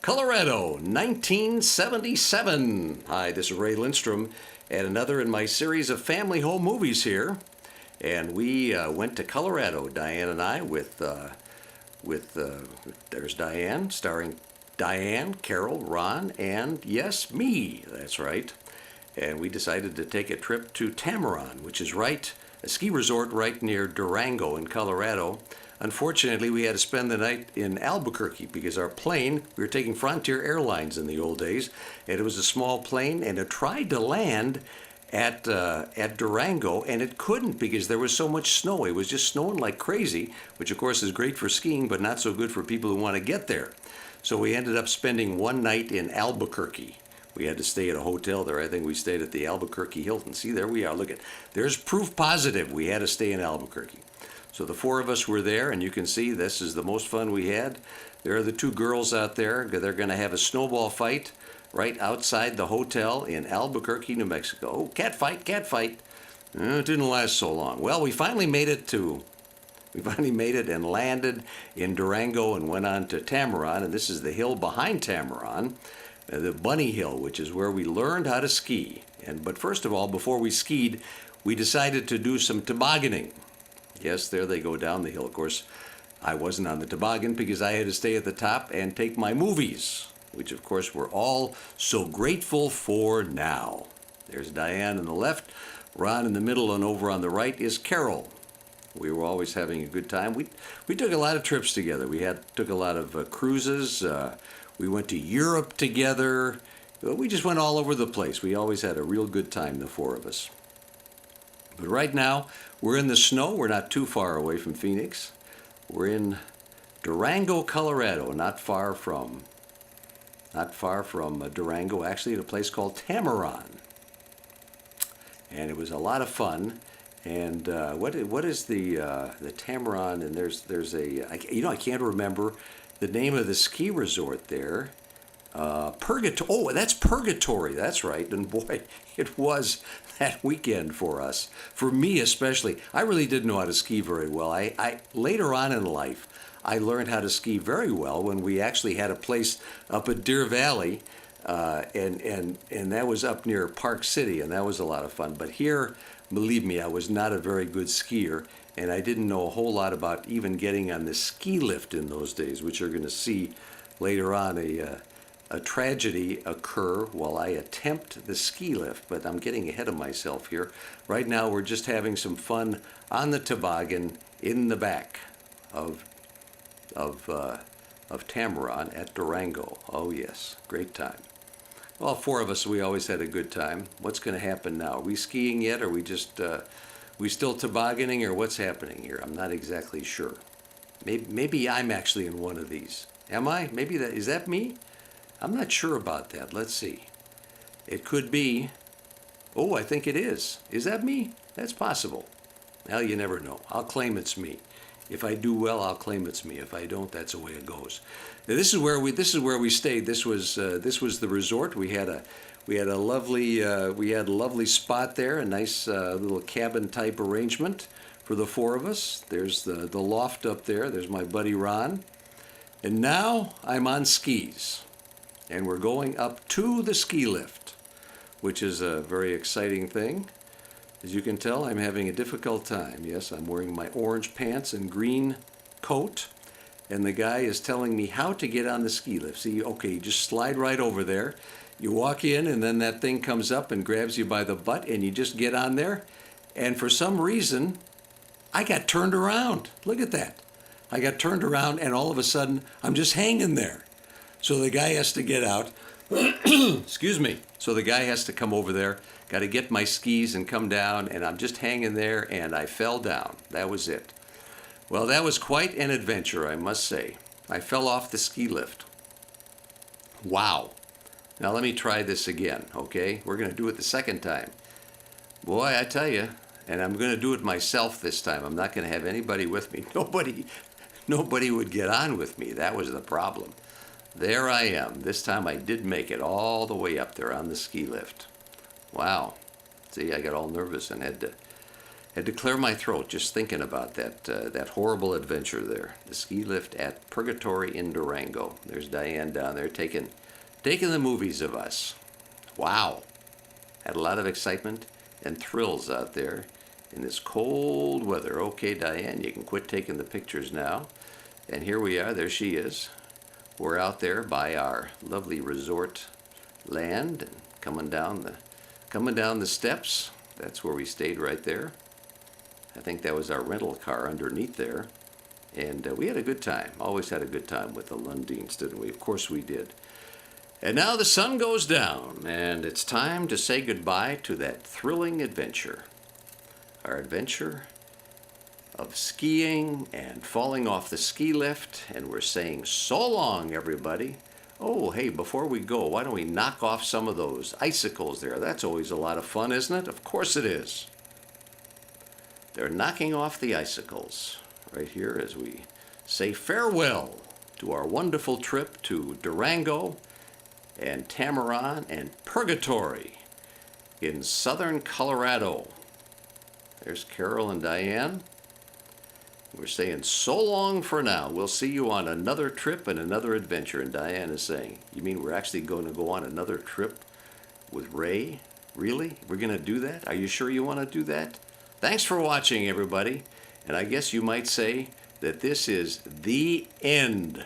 Colorado, 1977. Hi, this is Ray Lindstrom, and another in my series of family home movies here. And we went to Colorado, Diane and I, with there's Diane, starring Diane, Carole, Ron, and yes, me. That's right. And we decided to take a trip to Tamarron, which is a ski resort right near Durango in Colorado. Unfortunately, we had to spend the night in Albuquerque because our plane, we were taking Frontier Airlines in the old days, and it was a small plane, and it tried to land at Durango, and it couldn't because there was so much snow. It was just snowing like crazy, which of course is great for skiing, but not so good for people who want to get there. So we ended up spending one night in Albuquerque. We had to stay at a hotel there. I think we stayed at the Albuquerque Hilton. See, there we are. Look at, there's proof positive we had to stay in Albuquerque. So the four of us were there, and you can see this is the most fun we had. There are the two girls out there. They're going to have a snowball fight right outside the hotel in Albuquerque, New Mexico. Oh, cat fight, cat fight. It didn't last so long. Well, we finally made it and landed in Durango and went on to Tamarron, and this is the hill behind Tamarron, the Bunny Hill, which is where we learned how to ski. But first of all, before we skied, we decided to do some tobogganing. Yes, there they go down the hill. Of course, I wasn't on the toboggan because I had to stay at the top and take my movies, which of course we're all so grateful for now. There's Diane on the left, Ron in the middle, and over on the right is Carole. We were always having a good time. We took a lot of trips together. Took a lot of cruises. We went to Europe together. We just went all over the place. We always had a real good time, the four of us. But right now, we're in the snow. We're not too far away from Phoenix. We're in Durango, Colorado, not far from Durango, actually at a place called Tamarron. And it was a lot of fun. And what is the Tamarron? And there's I can't remember the name of the ski resort there. Purgatory. Oh, that's Purgatory. That's right. And boy, it was that weekend for us. For me especially. I really didn't know how to ski very well. I later on in life, I learned how to ski very well when we actually had a place up at Deer Valley, and that was up near Park City, and that was a lot of fun. But here, believe me, I was not a very good skier, and I didn't know a whole lot about even getting on the ski lift in those days, which you're going to see later on a tragedy occur while I attempt the ski lift, but I'm getting ahead of myself here. Right now, we're just having some fun on the toboggan in the back of Tamarron at Durango. Oh yes, great time. Well, four of us, we always had a good time. What's going to happen now? Are we skiing yet? Are we just we still tobogganing, or what's happening here? I'm not exactly sure. Maybe I'm actually in one of these. Am I? Maybe is that me? I'm not sure about that. Let's see. It could be. Oh, I think it is. Is that me? That's possible. Well, you never know. I'll claim it's me. If I do well, I'll claim it's me. If I don't, that's the way it goes. Now, this is where we stayed. This was the resort. We had a lovely spot there, a nice little cabin type arrangement for the four of us. There's the loft up there. There's my buddy Ron. And now I'm on skis. And we're going up to the ski lift, which is a very exciting thing. As you can tell, I'm having a difficult time. Yes, I'm wearing my orange pants and green coat, and the guy is telling me how to get on the ski lift. See, okay, you just slide right over there. You walk in, and then that thing comes up and grabs you by the butt, and you just get on there. And for some reason, I got turned around. Look at that. I got turned around, and all of a sudden, I'm just hanging there. So the guy has to get out. Excuse me. So the guy has to come over there. Got to get my skis and come down, and I'm just hanging there, and I fell down. That was it. Well, that was quite an adventure, I must say. I fell off the ski lift. Wow. Now let me try this again, okay? We're going to do it the second time. Boy, I tell you, and I'm going to do it myself this time. I'm not going to have anybody with me. Nobody would get on with me. That was the problem. There I am. This time I did make it all the way up there on the ski lift. Wow. See, I got all nervous and had Had to clear my throat just thinking about that horrible adventure there. The ski lift at Purgatory in Durango. There's Diane down there taking the movies of us. Wow. Had a lot of excitement and thrills out there in this cold weather. Okay, Diane, you can quit taking the pictures now. And here we are. There she is. We're out there by our lovely resort land and coming down the steps. That's where we stayed right there. I think that was our rental car underneath there. And we had a good time. Always had a good time with the Lundeens, didn't we? Of course we did. And now the sun goes down, and it's time to say goodbye to that thrilling adventure. Our adventure of skiing and falling off the ski lift. And we're saying so long, everybody. Oh, hey, before we go, why don't we knock off some of those icicles there? That's always a lot of fun, isn't it? Of course it is. They're knocking off the icicles right here as we say farewell to our wonderful trip to Durango and Tamaron and Purgatory in southern Colorado. There's Carol and Diane. We're saying so long for now. We'll see you on another trip and another adventure. And Diane is saying, you mean we're actually going to go on another trip with Ray? Really? We're going to do that? Are you sure you want to do that? Thanks for watching, everybody. And I guess you might say that this is the end.